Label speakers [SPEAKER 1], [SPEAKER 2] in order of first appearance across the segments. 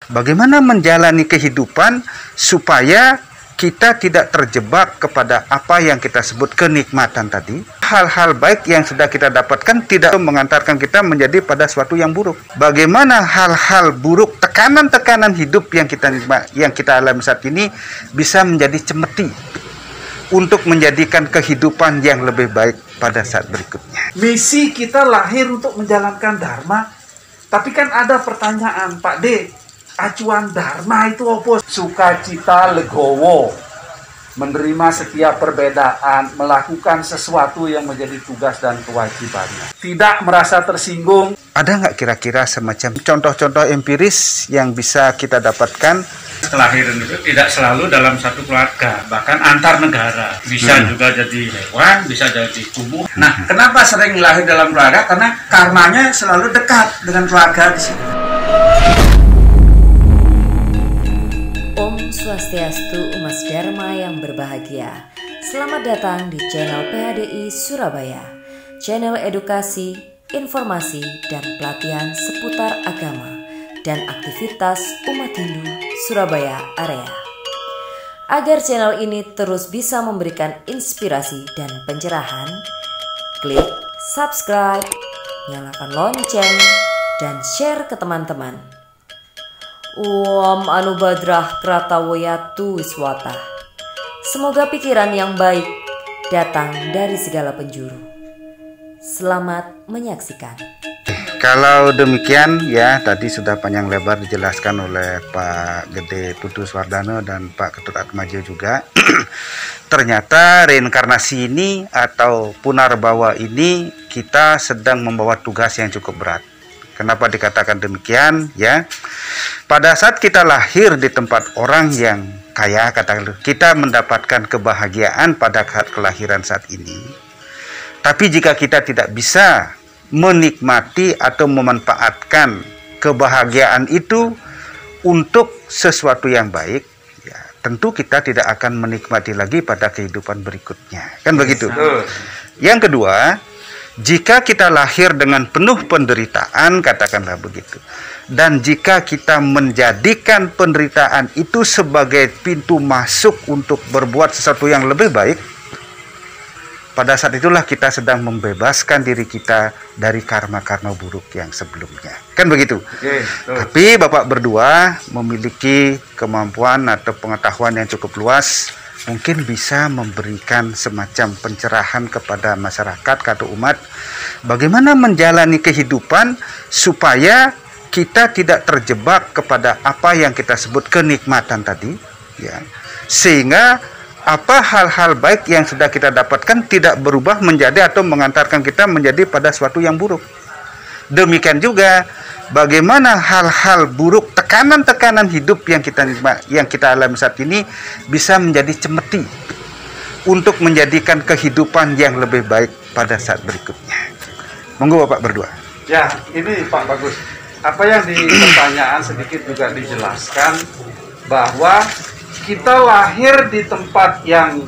[SPEAKER 1] Bagaimana menjalani kehidupan supaya kita tidak terjebak kepada apa yang kita sebut kenikmatan tadi. Hal-hal baik yang sudah kita dapatkan tidak mengantarkan kita menjadi pada suatu yang buruk. Bagaimana hal-hal buruk, tekanan-tekanan hidup yang kita alami saat ini bisa menjadi cemeti untuk menjadikan kehidupan yang lebih baik pada saat berikutnya.
[SPEAKER 2] Misi kita lahir untuk menjalankan dharma, tapi kan ada pertanyaan, Pak D, acuan dharma itu apa? Sukacita legowo, menerima setiap perbedaan, melakukan sesuatu yang menjadi tugas dan kewajibannya. Tidak merasa tersinggung.
[SPEAKER 1] Ada nggak kira-kira semacam contoh-contoh empiris yang bisa kita dapatkan?
[SPEAKER 3] Kelahiran itu tidak selalu dalam satu keluarga, bahkan antar negara. Bisa juga jadi hewan, bisa jadi tubuh.
[SPEAKER 2] Nah, kenapa sering lahir dalam keluarga? Karena karmanya selalu dekat dengan keluarga di sini.
[SPEAKER 4] Om Swastiastu, Umas Dharma yang berbahagia. Selamat datang di channel PHDI Surabaya, channel edukasi, informasi, dan pelatihan seputar agama dan aktivitas umat Hindu Surabaya area. Agar channel ini terus bisa memberikan inspirasi dan pencerahan, klik subscribe, nyalakan lonceng, dan share ke teman-teman. Om Anubadrah Kratawoyatu Wiswata. Semoga pikiran yang baik datang dari segala penjuru. Selamat menyaksikan.
[SPEAKER 1] Kalau demikian ya, tadi sudah panjang lebar dijelaskan oleh Pak Gede Putu Swardano dan Pak Ketut Atmaja juga. Ternyata reinkarnasi ini atau Punarbawa ini kita sedang membawa tugas yang cukup berat. Kenapa dikatakan demikian ya? Pada saat kita lahir di tempat orang yang kaya, katakanlah kita mendapatkan kebahagiaan pada saat kelahiran saat ini. Tapi jika kita tidak bisa menikmati atau memanfaatkan kebahagiaan itu untuk sesuatu yang baik, ya, tentu kita tidak akan menikmati lagi pada kehidupan berikutnya. Kan begitu? Yang kedua, jika kita lahir dengan penuh penderitaan, katakanlah begitu, dan jika kita menjadikan penderitaan itu sebagai pintu masuk untuk berbuat sesuatu yang lebih baik, pada saat itulah kita sedang membebaskan diri kita dari karma-karma buruk yang sebelumnya. Kan begitu? Tapi Bapak berdua memiliki kemampuan atau pengetahuan yang cukup luas, mungkin bisa memberikan semacam pencerahan kepada masyarakat atau umat, bagaimana menjalani kehidupan supaya kita tidak terjebak kepada apa yang kita sebut kenikmatan tadi, ya, sehingga apa hal-hal baik yang sudah kita dapatkan tidak berubah menjadi atau mengantarkan kita menjadi pada suatu yang buruk. Demikian juga bagaimana hal-hal buruk, tekanan-tekanan hidup yang kita alami saat ini bisa menjadi cemeti untuk menjadikan kehidupan yang lebih baik pada saat berikutnya. Monggo Bapak berdua.
[SPEAKER 2] Ya, ini Pak Bagus. Apa yang di pertanyaan sedikit juga dijelaskan bahwa kita lahir di tempat yang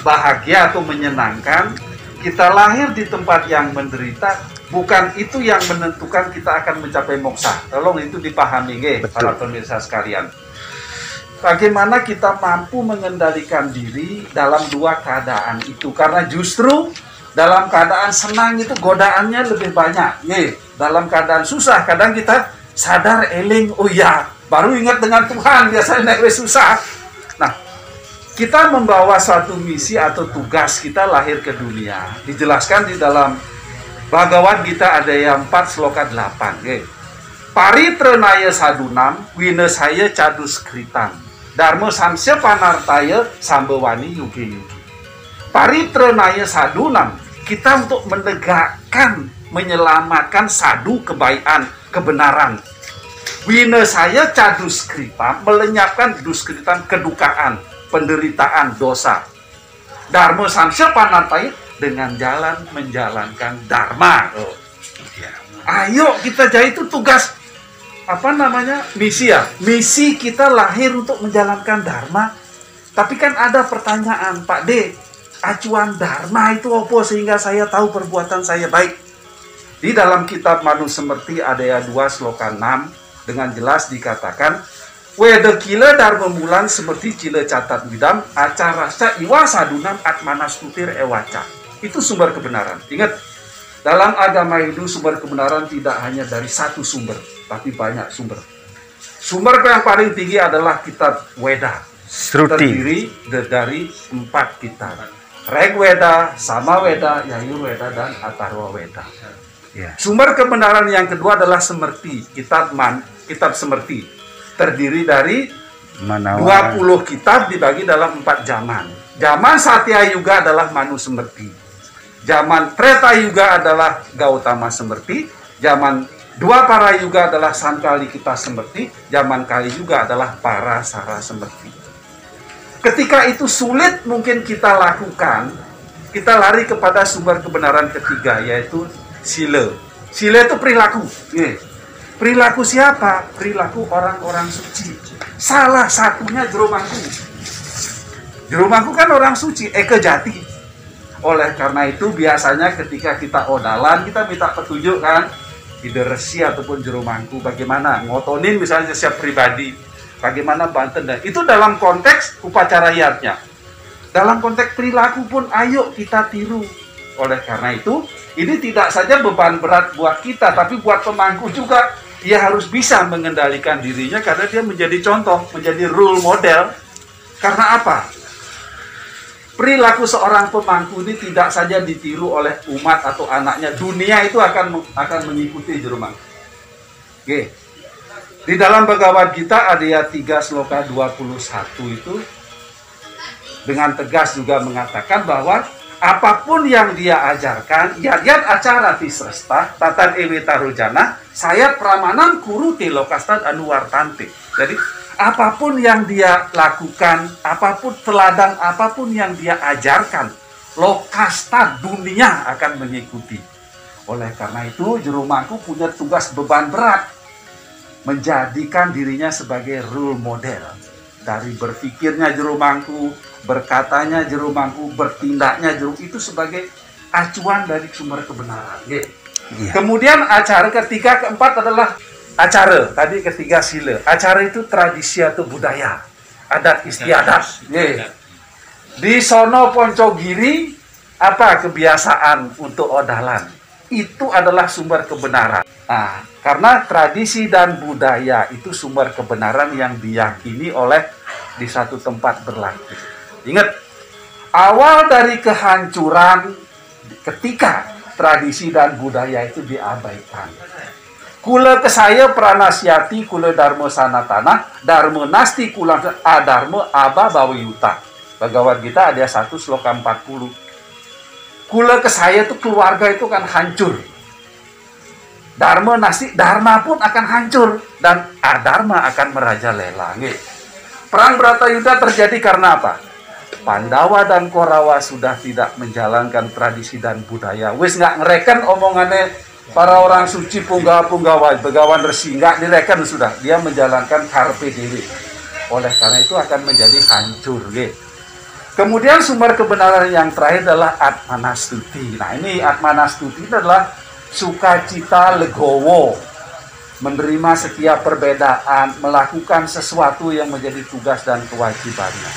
[SPEAKER 2] bahagia atau menyenangkan, kita lahir di tempat yang menderita, bukan itu yang menentukan kita akan mencapai moksa. Tolong itu dipahami, para pemirsa sekalian. Bagaimana kita mampu mengendalikan diri dalam dua keadaan itu? Karena justru dalam keadaan senang itu godaannya lebih banyak. Dalam keadaan susah, kadang kita sadar eling, oh ya, baru ingat dengan Tuhan, biasanya naik susah. Nah, kita membawa suatu misi atau tugas kita lahir ke dunia. Dijelaskan di dalam Bhagavad Gita ada yang 4 sloka 8. Paritrenaya sadunam, winesaya caduskritam, dharma samsya panartaya sambawani yugi yugi. Paritrenaya sadunam, kita untuk menegakkan, menyelamatkan sadu kebaikan, kebenaran. Wina saya caduskritam, melenyapkan duskritam, kedukaan, penderitaan, dosa. Dharma samsya panartaya, dengan jalan menjalankan dharma. Ayo kita jadi itu tugas misi ya. Misi kita lahir untuk menjalankan dharma. Tapi kan ada pertanyaan, Pak D, acuan dharma itu apa sehingga saya tahu perbuatan saya baik? Di dalam kitab Manusemerti ada 2 sloka 6 dengan jelas dikatakan weda kila dharma mulan seperti cila catat bidam acara sa iwa sadunam atmanas tutir ewaca. Itu sumber kebenaran. Ingat, dalam agama Hindu sumber kebenaran tidak hanya dari satu sumber, tapi banyak sumber. Sumber yang paling tinggi adalah kitab Weda. Terdiri dari 4 kitab. Rig Weda, Sama Weda, Yajur Weda, dan Atharva Weda. Sumber kebenaran yang kedua adalah Semerti, kitab Semerti. Terdiri dari 20 kitab dibagi dalam 4 zaman. Zaman Satya Yuga adalah Manu Semerti. Zaman Treta Yuga adalah Gautama Semerti. Zaman Dwapara Yuga adalah Sankalikita Semerti. Zaman Kali Yuga adalah Parasara Semerti. Ketika itu sulit mungkin kita lakukan, kita lari kepada sumber kebenaran ketiga, yaitu sila. Sila itu perilaku. Perilaku siapa? Perilaku orang-orang suci. Salah satunya Jero Mangku. Jero Mangku kan orang suci, Eke Jati. Oleh karena itu biasanya ketika kita odalan, kita minta petunjuk kan, ide resi ataupun Jero Mangku, bagaimana ngotonin misalnya siap pribadi. Bagaimana Banten, dan itu dalam konteks upacara hiatnya. Dalam konteks perilaku pun ayo kita tiru. Oleh karena itu, ini tidak saja beban berat buat kita, tapi buat pemangku juga. Ia harus bisa mengendalikan dirinya karena dia menjadi contoh, menjadi role model. Karena apa? Perilaku seorang pemangku ini tidak saja ditiru oleh umat atau anaknya, dunia itu akan mengikuti Jero Mangku. Oke. Di dalam Bhagavad Gita Adhyaya 3 Sloka 21 itu dengan tegas juga mengatakan bahwa apapun yang dia ajarkan, yat acara tisresta, tatan ewita rujana, saya pramanan kuru tilokastad anuwartante. Jadi apapun yang dia lakukan, apapun teladan, apapun yang dia ajarkan, lokastad dunia akan mengikuti. Oleh karena itu Jero Mangku punya tugas beban berat, menjadikan dirinya sebagai role model. Dari berpikirnya Jero Mangku, berkatanya Jero Mangku, bertindaknya itu sebagai acuan dari sumber kebenaran. Kemudian acara ketiga, keempat adalah acara. Tadi ketiga sila. Acara itu tradisi atau budaya, adat istiadat. Di sono Poncogiri, apa kebiasaan untuk odalan? Itu adalah sumber kebenaran. Nah, karena tradisi dan budaya itu sumber kebenaran yang diyakini oleh di satu tempat berlaku. Ingat, awal dari kehancuran ketika tradisi dan budaya itu diabaikan. Kula kesaya pranasyati kula dharma sanatana, dharma nasti kula adharma aba bawiyuta. Bhagavad Gita ada 1 Sloka 40. Kula kesaya itu keluarga itu kan hancur. Dharma nasti, dharma pun akan hancur dan adharma akan merajalela. Perang Bratayuda terjadi karena apa? Pandawa dan Korawa sudah tidak menjalankan tradisi dan budaya. Wis nggak ngereken omongannya para orang suci punggawa begawan resi, nggak direken sudah. Dia menjalankan karpe dewi. Oleh karena itu akan menjadi hancur. Kemudian sumber kebenaran yang terakhir adalah Atmanastuti. Nah ini Atmanastuti adalah sukacita legowo, menerima setiap perbedaan, melakukan sesuatu yang menjadi tugas dan kewajibannya.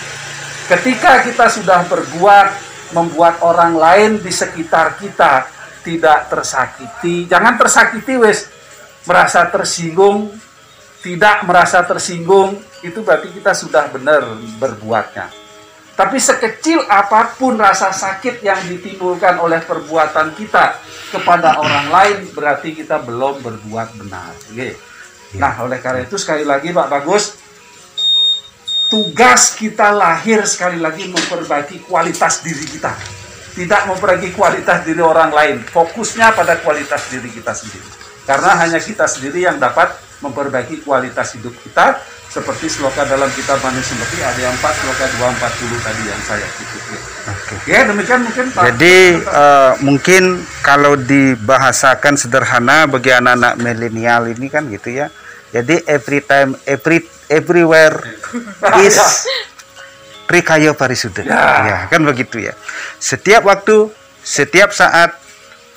[SPEAKER 2] Ketika kita sudah berbuat, membuat orang lain di sekitar kita tidak tersakiti, jangan tersakiti wes, merasa tersinggung, tidak merasa tersinggung, itu berarti kita sudah benar berbuatnya. Tapi sekecil apapun rasa sakit yang ditimbulkan oleh perbuatan kita kepada orang lain, berarti kita belum berbuat benar. Nah, oleh karena itu sekali lagi Pak Bagus, tugas kita lahir sekali lagi memperbaiki kualitas diri kita. Tidak memperbaiki kualitas diri orang lain. Fokusnya pada kualitas diri kita sendiri. Karena hanya kita sendiri yang dapat memperbaiki kualitas hidup kita. Seperti sloka dalam kitab Manu Semerti ada 4 sloka 240 tadi yang saya kutip. Ya demikian mungkin Pak.
[SPEAKER 1] Jadi mungkin kalau dibahasakan sederhana bagi anak-anak milenial ini kan gitu ya. Jadi every time, everywhere is Trikaya Parisuddha. Ya kan begitu ya. Setiap waktu, setiap saat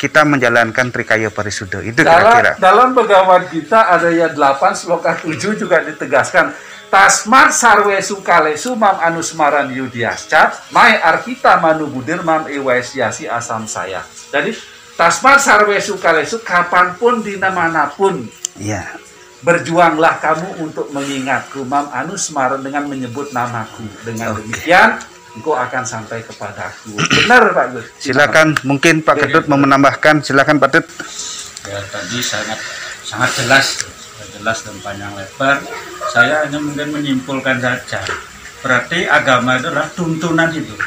[SPEAKER 1] kita menjalankan Trikaya Parisuddha. Itu kira-kira.
[SPEAKER 2] Dalam Bhagavad Gita ada ayat 8 sloka 7 juga ditegaskan. Tasmat sarwesu kalesu mam anusmaran yudiascat mai arpita manu budir mam ewaisiasi asam saya. Jadi tasmat sarwesu kalesu kapanpun di manapun.
[SPEAKER 1] Ya.
[SPEAKER 2] Berjuanglah kamu untuk mengingatku mam anusmaran dengan menyebut namaku. Dengan demikian engkau akan sampai kepadaku. Benar Pak Gus.
[SPEAKER 1] Silakan mungkin Pak Ketut mau menambahkan. Silakan Pak Ketut.
[SPEAKER 3] Ya tadi sangat jelas dan panjang lebar. Saya hanya mungkin menyimpulkan saja. Berarti agama itu adalah tuntunan hidup.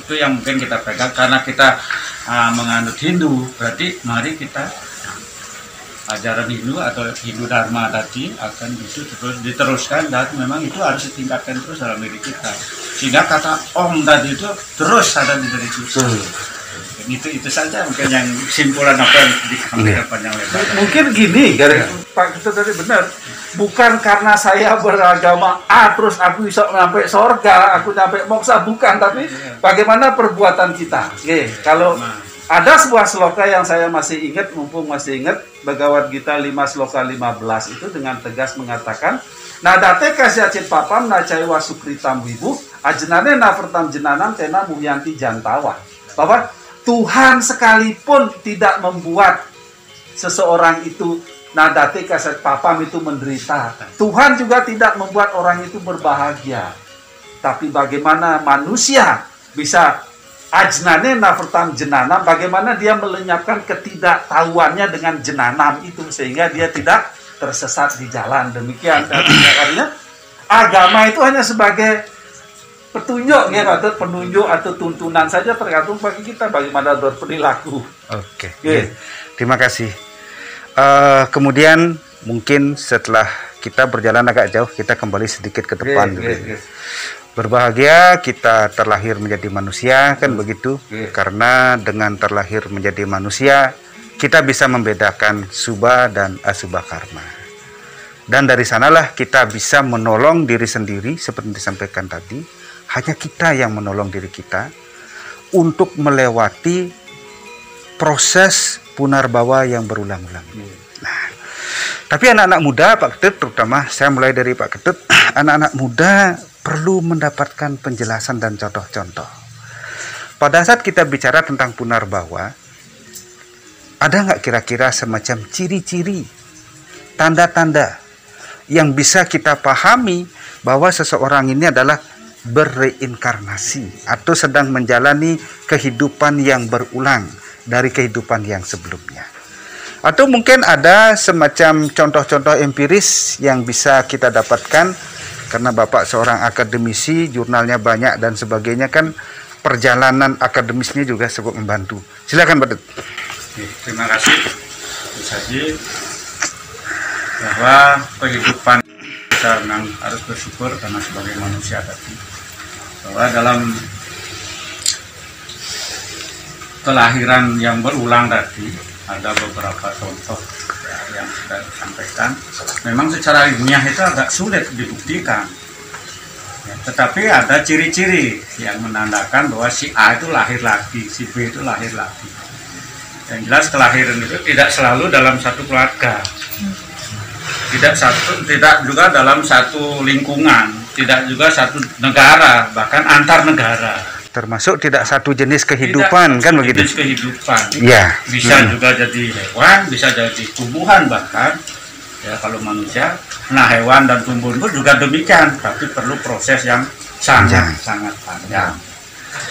[SPEAKER 3] Itu yang mungkin kita pegang karena kita menganut Hindu. Berarti mari kita ajaran Hindu atau Hindu Dharma tadi akan itu terus diteruskan dan memang itu harus ditingkatkan terus dalam diri kita. Sehingga kata Om tadi itu terus ada di diri kita. Itu saja mungkin yang simpulan apa yang disampaikan panjang lebar.
[SPEAKER 2] Mungkin gini, Pak Ketut tadi benar. Bukan karena saya beragama A terus aku bisa sampai surga, aku sampai moksa, bukan, tapi bagaimana perbuatan kita. Oke, kalau ada sebuah sloka yang saya masih ingat, mumpung masih ingat, Bhagavad Gita 5 sloka 15 itu dengan tegas mengatakan, nadate kasyacit papam nacaiwa sukritam wibu ajnane navertam jenanam tena muyanti jantawa. Bahwa Tuhan sekalipun tidak membuat seseorang itu nadate kasyacit papam itu menderita. Tuhan juga tidak membuat orang itu berbahagia. Tapi bagaimana manusia bisa ajnane navertam jenanam, bagaimana dia melenyapkan ketidaktahuannya dengan jenanam itu sehingga dia tidak tersesat di jalan. Demikian artinya agama itu hanya sebagai petunjuk ya, atau penunjuk atau tuntunan saja, tergantung bagi kita bagaimana berperilaku.
[SPEAKER 1] Oke. Terima kasih. Kemudian mungkin setelah kita berjalan agak jauh, kita kembali sedikit ke depan. Berbahagia kita terlahir menjadi manusia, kan begitu? Karena dengan terlahir menjadi manusia, kita bisa membedakan subha dan asubha karma. Dan dari sanalah kita bisa menolong diri sendiri, seperti disampaikan tadi. Hanya kita yang menolong diri kita untuk melewati proses punarbawa yang berulang-ulang. Nah, tapi anak-anak muda, Pak Ketut, terutama saya mulai dari Pak Ketut, anak-anak muda perlu mendapatkan penjelasan dan contoh-contoh. Pada saat kita bicara tentang punarbawa, ada nggak kira-kira semacam ciri-ciri, tanda-tanda yang bisa kita pahami bahwa seseorang ini adalah berreinkarnasi atau sedang menjalani kehidupan yang berulang dari kehidupan yang sebelumnya? Atau mungkin ada semacam contoh-contoh empiris yang bisa kita dapatkan, karena Bapak seorang akademisi, jurnalnya banyak dan sebagainya, kan perjalanan akademisnya juga cukup membantu. Silakan Pak Ketut.
[SPEAKER 3] Terima kasih Gus Haji, bahwa kehidupan kita memang harus bersyukur karena sebagai manusia tadi, bahwa dalam kelahiran yang berulang tadi ada beberapa contoh yang sudah disampaikan. Memang secara ilmiah itu agak sulit dibuktikan, ya, tetapi ada ciri-ciri yang menandakan bahwa si A itu lahir lagi, si B itu lahir lagi. Yang jelas kelahiran itu tidak selalu dalam satu keluarga, tidak juga dalam satu lingkungan, tidak juga satu negara, bahkan antar negara.
[SPEAKER 1] Termasuk tidak satu jenis kehidupan, kan begitu?
[SPEAKER 3] Jenis kehidupan.
[SPEAKER 1] Ya.
[SPEAKER 3] Bisa juga jadi hewan, bisa jadi tumbuhan bahkan. Ya kalau manusia, nah hewan dan tumbuhan pun juga demikian, tapi perlu proses yang sangat panjang.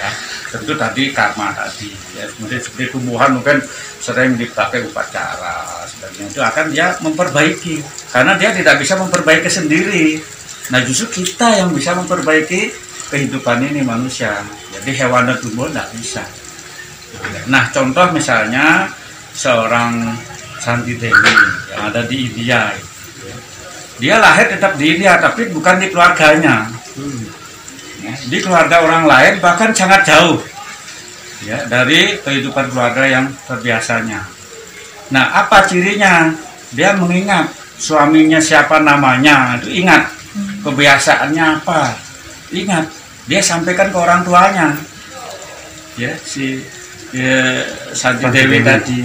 [SPEAKER 3] Ya, tentu tadi karma tadi. Ya, seperti tumbuhan mungkin sering dipakai upacara, sebagainya itu akan dia memperbaiki, karena dia tidak bisa memperbaiki sendiri. Nah justru kita yang bisa memperbaiki kehidupan ini manusia. Jadi hewan dan tumbuhan tidak bisa. Nah contoh misalnya seorang Santi Dewi yang ada di India, dia lahir tetap di India tapi bukan di keluarganya, ya, di keluarga orang lain, bahkan sangat jauh ya dari kehidupan keluarga yang terbiasanya. Nah apa cirinya? Dia mengingat suaminya siapa namanya, itu ingat, kebiasaannya apa, ingat, dia sampaikan ke orang tuanya, ya si Santi Dewi tadi,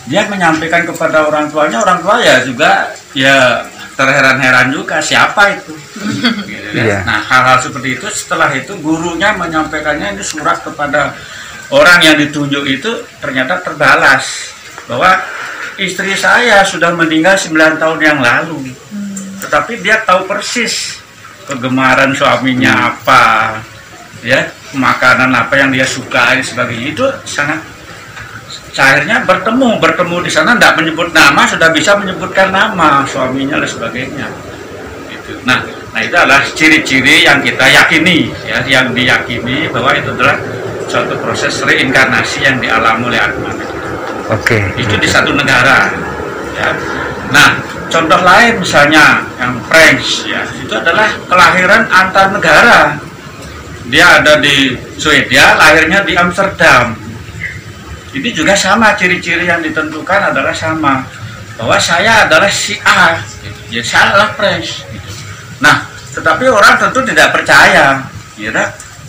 [SPEAKER 3] dia menyampaikan kepada orang tuanya, orang tua ya juga ya terheran-heran juga siapa itu. Gitu, ya. Nah hal-hal seperti itu setelah itu gurunya menyampaikannya ini surat kepada orang yang ditunjuk itu ternyata terbalas bahwa istri saya sudah meninggal 9 tahun yang lalu, tetapi dia tahu persis kegemaran suaminya apa, ya makanan apa yang dia sukai sebagainya. Itu sangat, akhirnya bertemu di sana, tidak menyebut nama sudah bisa menyebutkan nama suaminya dan sebagainya. Itu. Nah itu adalah ciri-ciri yang kita yakini, ya, yang diyakini bahwa itu adalah suatu proses reinkarnasi yang dialami oleh Atman. Itu di satu negara. Ya. Nah contoh lain misalnya yang French, ya, itu adalah kelahiran antar negara. Dia ada di Swedia, lahirnya di Amsterdam. Ini juga sama, ciri-ciri yang ditentukan adalah sama, bahwa saya adalah si A, gitu. Ya saya adalah French. Gitu. Nah, tetapi orang tentu tidak percaya, ya.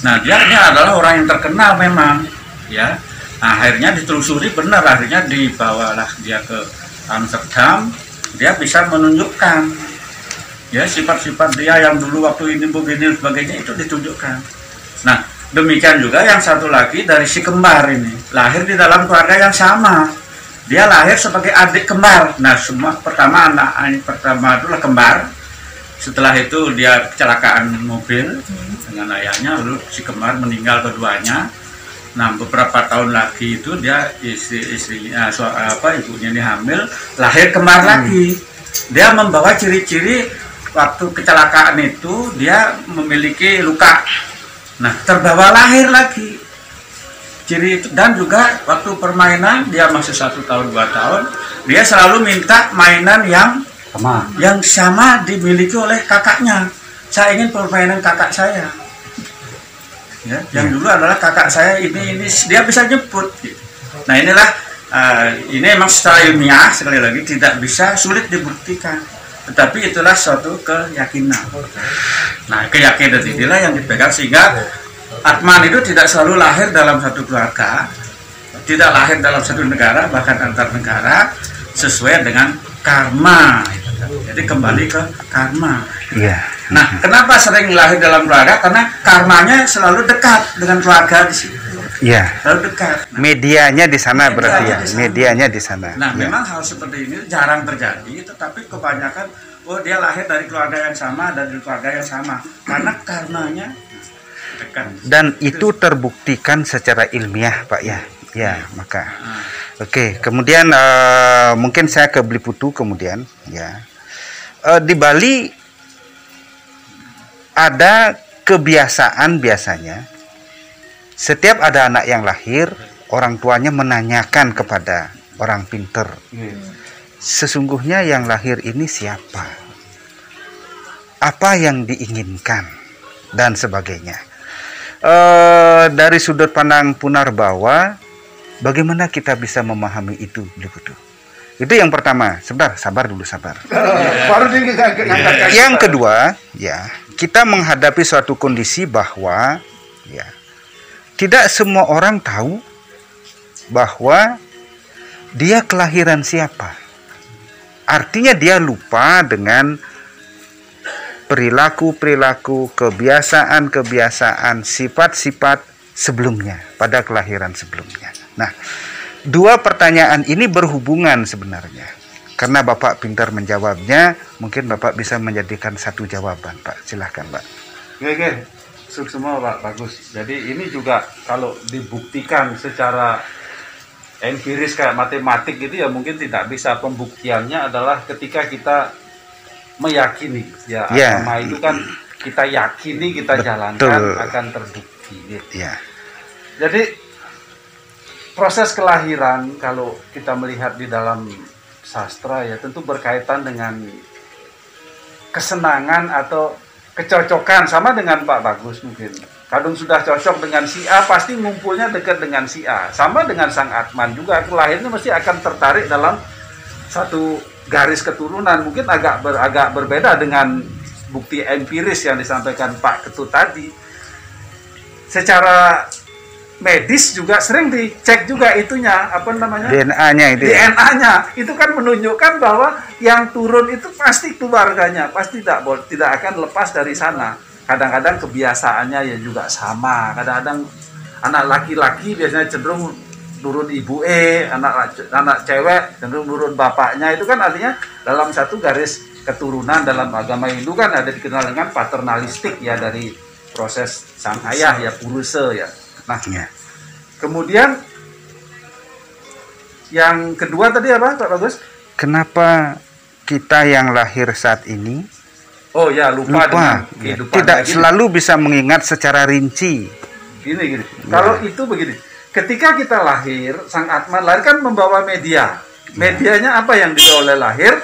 [SPEAKER 3] Nah dia ini adalah orang yang terkenal memang, ya. Nah, akhirnya ditelusuri benar, akhirnya dibawalah dia ke Amsterdam, dia bisa menunjukkan, ya sifat-sifat dia yang dulu waktu ini begini sebagainya itu ditunjukkan. Nah, demikian juga yang satu lagi dari si kembar ini, lahir di dalam keluarga yang sama. Dia lahir sebagai adik kembar. Nah, semua pertama anak pertama itulah kembar. Setelah itu dia kecelakaan mobil dengan ayahnya, lalu si kembar meninggal keduanya. Nah, beberapa tahun lagi itu dia istrinya ibunya ini hamil, lahir kembar lagi. Dia membawa ciri-ciri waktu kecelakaan itu dia memiliki luka. Nah, terbawa lahir lagi ciri itu. Dan juga waktu permainan dia masih 1 tahun 2 tahun, dia selalu minta mainan yang sama dimiliki oleh kakaknya. Saya ingin permainan kakak saya, ya, yang dulu adalah kakak saya ini dia bisa nyebut. Gitu. Nah inilah ini memang secara ilmiah sekali lagi tidak bisa, sulit dibuktikan. Tetapi itulah suatu keyakinan. Nah, keyakinan inilah yang dipegang sehingga Atman itu tidak selalu lahir dalam satu keluarga, tidak lahir dalam satu negara, bahkan antar negara, sesuai dengan karma. Jadi kembali ke karma. Nah, kenapa sering lahir dalam keluarga? Karena karmanya selalu dekat dengan keluarga di situ. Selalu dekat. Nah,
[SPEAKER 1] medianya di sana berarti ya. Medianya di sana.
[SPEAKER 3] Nah, memang hal seperti ini jarang terjadi, tetapi kebanyakan dia lahir dari keluarga yang sama dan dari keluarga yang sama karena karmanya dekat.
[SPEAKER 1] Dan itu terbuktikan secara ilmiah, Pak ya. Ya, maka. Oke, kemudian mungkin saya ke Beli Putu kemudian, ya. Di Bali ada kebiasaan biasanya setiap ada anak yang lahir, orang tuanya menanyakan kepada orang pinter, sesungguhnya yang lahir ini siapa? Apa yang diinginkan? Dan sebagainya. Dari sudut pandang Punarbawa, bagaimana kita bisa memahami itu, Beli Putu? Itu yang pertama. Sebentar, sabar dulu, sabar. Yang kedua, ya, kita menghadapi suatu kondisi bahwa, ya, tidak semua orang tahu bahwa dia kelahiran siapa. Artinya dia lupa dengan perilaku-perilaku, kebiasaan-kebiasaan, sifat-sifat sebelumnya, pada kelahiran sebelumnya. Nah, dua pertanyaan ini berhubungan sebenarnya. Karena Bapak pintar menjawabnya, mungkin Bapak bisa menjadikan satu jawaban, Pak. Silahkan, Pak.
[SPEAKER 2] Oke. Semua Pak, bagus. Jadi ini juga kalau dibuktikan secara empiris kayak matematik gitu ya mungkin tidak bisa. Pembuktiannya adalah ketika kita meyakini ya, agama itu kan kita yakini, kita jalankan akan terbukti gitu. Jadi proses kelahiran kalau kita melihat di dalam sastra ya tentu berkaitan dengan kesenangan atau kecocokan, sama dengan Pak Bagus mungkin. Kadung sudah cocok dengan si A, pasti ngumpulnya dekat dengan si A. Sama dengan Sang Atman juga, lahirnya mesti akan tertarik dalam satu garis keturunan. Mungkin agak berbeda dengan bukti empiris yang disampaikan Pak Ketut tadi. Secara medis juga sering dicek juga itunya, apa namanya?
[SPEAKER 1] DNA-nya itu.
[SPEAKER 2] DNA-nya itu kan menunjukkan bahwa yang turun itu pasti keluarganya, pasti tidak akan lepas dari sana. Kadang-kadang kebiasaannya ya juga sama. Kadang-kadang anak laki-laki biasanya cenderung turun ibu anak cewek cenderung turun bapaknya. Itu kan artinya dalam satu garis keturunan dalam agama Hindu kan ada dikenal dengan paternalistik ya, dari proses sang ayah ya, puruse ya. Nah,
[SPEAKER 1] Ya.
[SPEAKER 2] kemudian yang kedua tadi apa Pak Bagus?
[SPEAKER 1] Kenapa kita yang lahir saat ini
[SPEAKER 2] Oh ya, lupa dengan
[SPEAKER 1] ya,
[SPEAKER 2] kehidupan.
[SPEAKER 1] tidak
[SPEAKER 2] Nah, gini.
[SPEAKER 1] selalu bisa mengingat secara rinci.
[SPEAKER 2] Gini. Kalau itu begini, ketika kita lahir, sang Atman lahir kan membawa media. Medianya apa yang dibawa oleh lahir?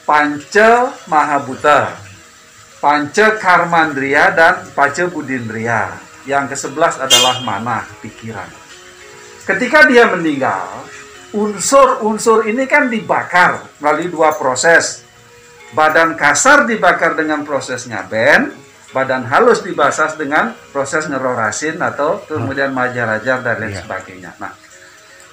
[SPEAKER 2] Panca Mahabhuta, Panca Karmandriya, dan Panca Budindriya. Yang ke-11 adalah mana, pikiran. Ketika dia meninggal, unsur-unsur ini kan dibakar melalui dua proses. Badan kasar dibakar dengan proses ngaben, badan halus dibasas dengan proses ngerorasin atau kemudian majarajar dan lain sebagainya. Nah,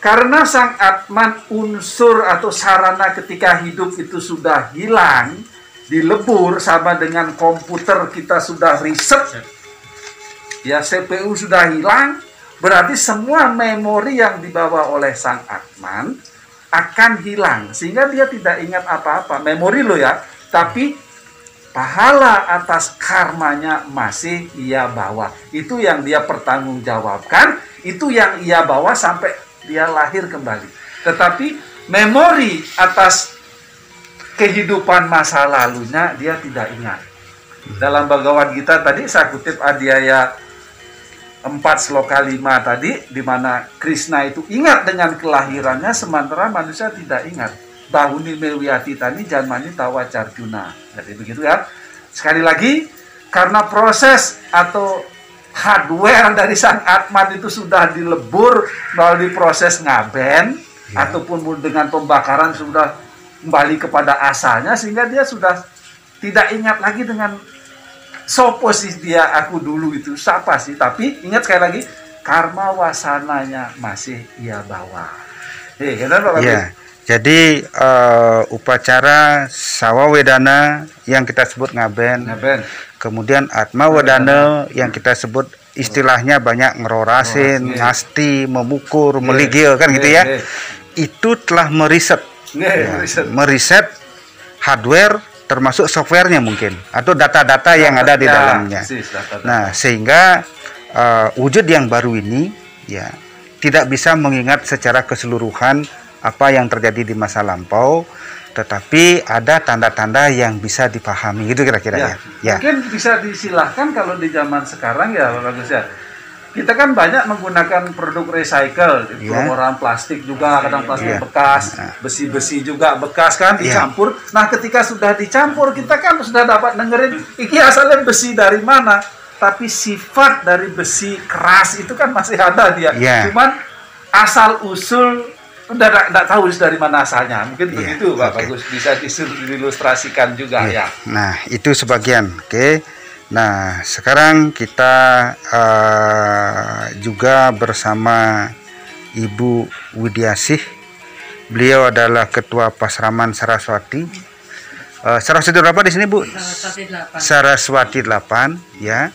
[SPEAKER 2] karena sang Atman unsur atau sarana ketika hidup itu sudah hilang, dilebur sama dengan komputer kita sudah riset, ya CPU sudah hilang, berarti semua memori yang dibawa oleh sang Atman akan hilang, sehingga dia tidak ingat apa-apa. Memori lo ya, tapi pahala atas karmanya masih ia bawa. Itu yang dia pertanggungjawabkan, itu yang ia bawa sampai dia lahir kembali. Tetapi memori atas kehidupan masa lalunya dia tidak ingat. Dalam Bhagavad Gita tadi saya kutip Adhyaya 4 sloka 5 tadi, di mana Krishna itu ingat dengan kelahirannya sementara manusia tidak ingat. Bahuni mewiyati tani janmani tawa carjuna. Jadi begitu ya. Sekali lagi, karena proses atau hardware dari sang Atman itu sudah dilebur melalui proses ngaben, ataupun dengan pembakaran sudah kembali kepada asalnya, sehingga dia sudah tidak ingat lagi dengan sopo sih dia aku dulu itu siapa sih, tapi ingat sekali lagi karma wasananya masih ia bawa. Kenapa Pak?
[SPEAKER 1] Ya. Jadi upacara Sawawedana yang kita sebut ngaben, kemudian Atma Wedana yang kita sebut istilahnya banyak ngerorasin, ngasti, memukur, meligil kan gitu ya. Itu telah meriset hardware termasuk softwarenya mungkin atau data-data yang ada di dalamnya. Nah, sehingga wujud yang baru ini ya tidak bisa mengingat secara keseluruhan apa yang terjadi di masa lampau, tetapi ada tanda-tanda yang bisa dipahami gitu kira-kira ya.
[SPEAKER 2] Mungkin bisa disilahkan kalau di zaman sekarang ya Pak Bagus ya. Kita kan banyak menggunakan produk recycle, orang plastik juga, kadang plastik bekas, besi-besi juga bekas kan dicampur. Nah, ketika sudah dicampur kita kan sudah dapat dengerin ini asalnya besi dari mana, tapi sifat dari besi keras itu kan masih ada dia. Cuman asal usul tidak tahu dari mana asalnya. Mungkin begitu Pak Bagus, bisa diilustrasikan juga ya.
[SPEAKER 1] Nah, itu sebagian. Nah, sekarang kita juga bersama Ibu Widyasih. Beliau adalah Ketua Pasraman Saraswati. Saraswati berapa di sini, Bu? Saraswati 8, ya.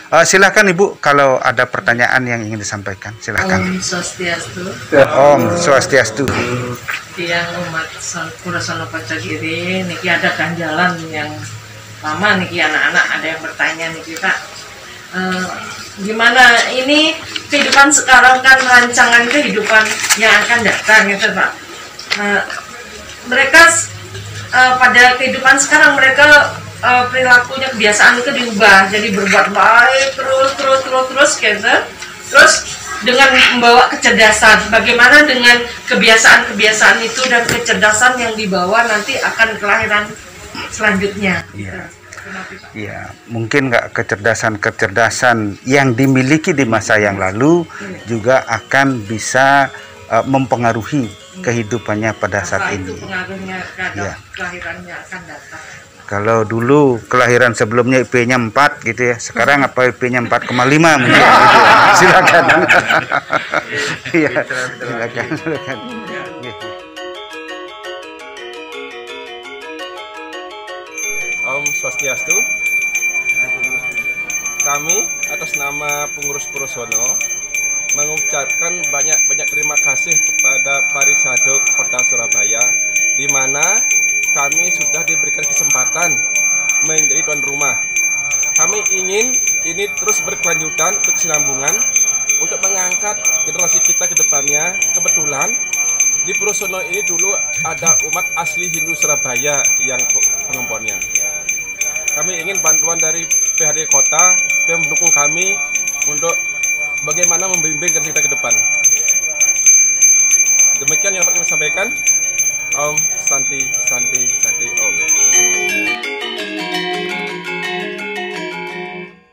[SPEAKER 1] Silakan Ibu, kalau ada pertanyaan yang ingin disampaikan, silakan.
[SPEAKER 5] Om Swastiastu.
[SPEAKER 1] Om Swastiastu.
[SPEAKER 5] Yang umat Purasana Pacagiri, niki ada ganjalan yang lama niki anak-anak ada yang bertanya niki Pak, gimana ini kehidupan sekarang kan rancangan kehidupan yang akan datang gitu Pak. Mereka pada kehidupan sekarang mereka perilakunya, kebiasaan itu diubah jadi berbuat baik terus gitu. Terus dengan membawa kecerdasan, bagaimana dengan kebiasaan-kebiasan itu dan kecerdasan yang dibawa nanti akan kelahiran selanjutnya.
[SPEAKER 1] Iya, mungkin nggak kecerdasan yang dimiliki di masa yang lalu juga akan bisa mempengaruhi kehidupannya pada saat ini.
[SPEAKER 5] Itu pengaruhnya terhadap kelahirannya akan datang.
[SPEAKER 1] Kalau dulu kelahiran sebelumnya IP-nya 4 gitu ya. Sekarang apa IP-nya 4,5 mungkin gitu ya. Silakan. Iya, silakan.
[SPEAKER 6] Om Swastiastu. Kami atas nama pengurus Purwosono mengucapkan banyak terima kasih kepada Parisado Kota Surabaya, di mana kami sudah diberikan kesempatan menjadi tuan rumah. Kami ingin ini terus berkelanjutan, berkesinambungan untuk mengangkat generasi kita ke depannya. Kebetulan di Purwosono ini dulu ada umat asli Hindu Surabaya yang pengempurnya. Kami ingin bantuan dari PHD Kota supaya mendukung kami untuk bagaimana membimbing generasi kita ke depan. Demikian yang dapat kami sampaikan. Om Santi Santi Santi Om.